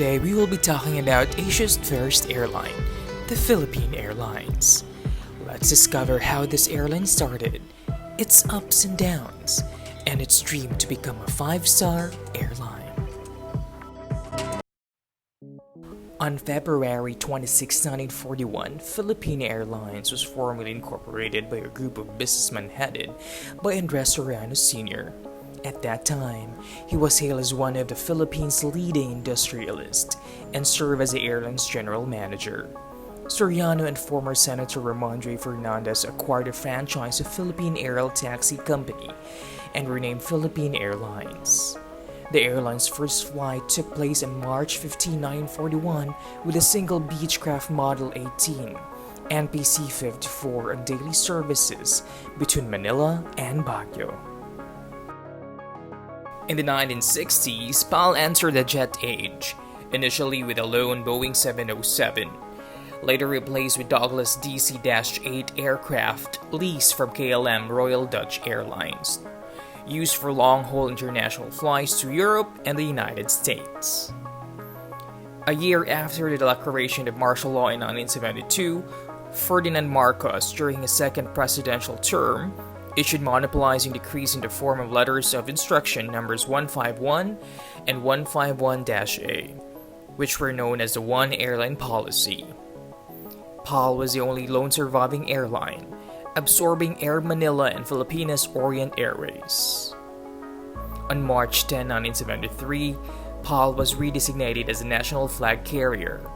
today we will be talking about Asia's first airline, the Philippine Airlines. Let's discover how this airline started, its ups and downs, and its dream to become a five-star airline. On February 26, 1941, Philippine Airlines was formally incorporated by a group of businessmen headed by Andres Soriano Sr. At that time, he was hailed as one of the Philippines' leading industrialists and served as the airline's general manager. Soriano and former Senator Ramondre Fernandez acquired a franchise of Philippine Aerial Taxi Company and renamed Philippine Airlines. The airline's first flight took place on March 15, 1941 with a single Beechcraft Model 18, NPC-54 on daily services between Manila and Baguio. In the 1960s, PAL entered the jet age, initially with a lone Boeing 707, later replaced with Douglas DC-8 aircraft leased from KLM Royal Dutch Airlines, used for long-haul international flights to Europe and the United States. A year after the declaration of martial law in 1972, Ferdinand Marcos, during his second presidential term, issued monopolizing decrees in the form of letters of instruction numbers 151 and 151-A, which were known as the One Airline Policy. PAL was the only lone surviving airline, absorbing Air Manila and Filipinas Orient Airways. On March 10, 1973, PAL was redesignated as a national flag carrier.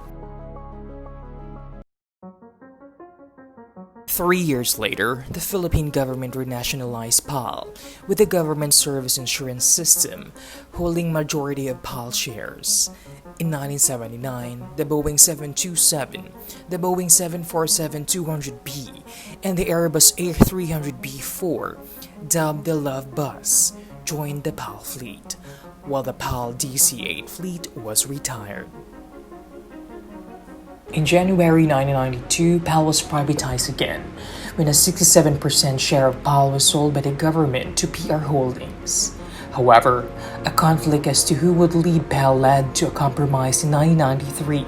3 years later, the Philippine government renationalized PAL, with the government service insurance system holding majority of PAL shares. In 1979, the Boeing 727, the Boeing 747-200B, and the Airbus A300B4, dubbed the Love Bus, joined the PAL fleet, while the PAL DC-8 fleet was retired. In January 1992, PAL was privatized again, when a 67% share of PAL was sold by the government to PR Holdings. However, a conflict as to who would lead PAL led to a compromise in 1993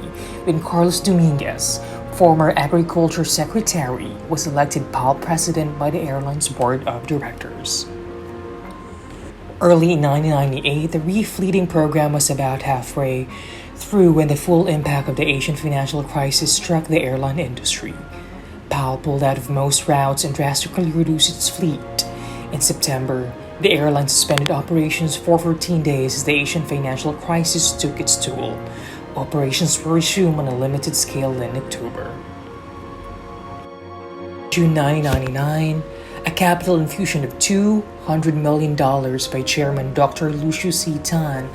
when Carlos Dominguez, former Agriculture Secretary, was elected PAL President by the airline's Board of Directors. Early in 1998, the refleeting program was about halfway through when the full impact of the Asian financial crisis struck the airline industry. PAL pulled out of most routes and drastically reduced its fleet. In September, the airline suspended operations for 14 days as the Asian financial crisis took its toll. Operations were resumed on a limited scale in October. June 1999, a capital infusion of $200 million by Chairman Dr. Lucius C. Tan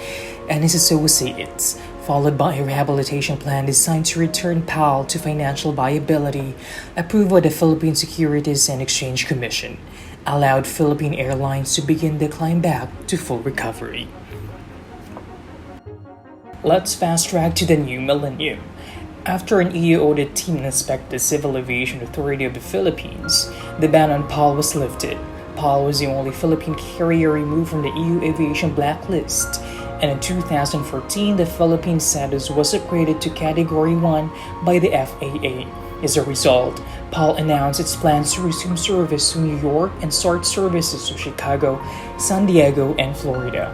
and his associates, followed by a rehabilitation plan designed to return PAL to financial viability, approved by the Philippine Securities and Exchange Commission, allowed Philippine Airlines to begin the climb back to full recovery. Let's fast track to the new millennium. After an EU audit team inspected the Civil Aviation Authority of the Philippines, the ban on PAL was lifted. PAL was the only Philippine carrier removed from the EU aviation blacklist, and in 2014, the Philippine status was upgraded to Category 1 by the FAA. As a result, PAL announced its plans to resume service to New York and start services to Chicago, San Diego, and Florida.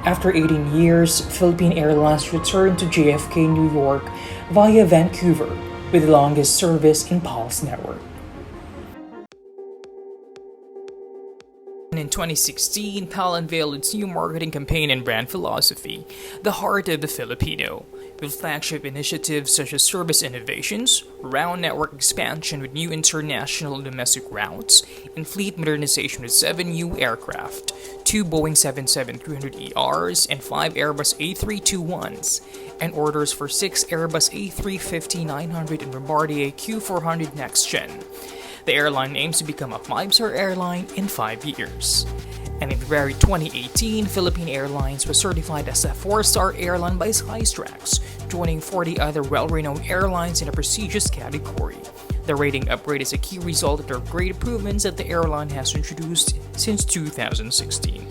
After 18 years, Philippine Airlines returned to JFK, New York via Vancouver, with the longest service in PAL's network. In 2016, PAL unveiled its new marketing campaign and brand philosophy, The Heart of the Filipino, with flagship initiatives such as service innovations, round network expansion with new international and domestic routes, and fleet modernization with 7 new aircraft, 2 Boeing 777-300ERs and 5 Airbus A321s, and orders for 6 Airbus A350-900 and Bombardier Q400 Next Gen. The airline aims to become a 5-star airline in 5 years. And in February 2018, Philippine Airlines was certified as a 4-star airline by Skytrax, joining 40 other well-renowned airlines in a prestigious category. The rating upgrade is a key result of the great improvements that the airline has introduced since 2016.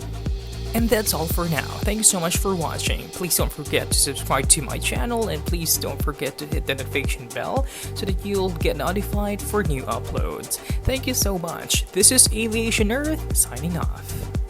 And that's all for now. Thank you so much for watching. Please don't forget to subscribe to my channel, and please don't forget to hit the notification bell so that you'll get notified for new uploads. Thank you so much. This is Aviation Earth signing off.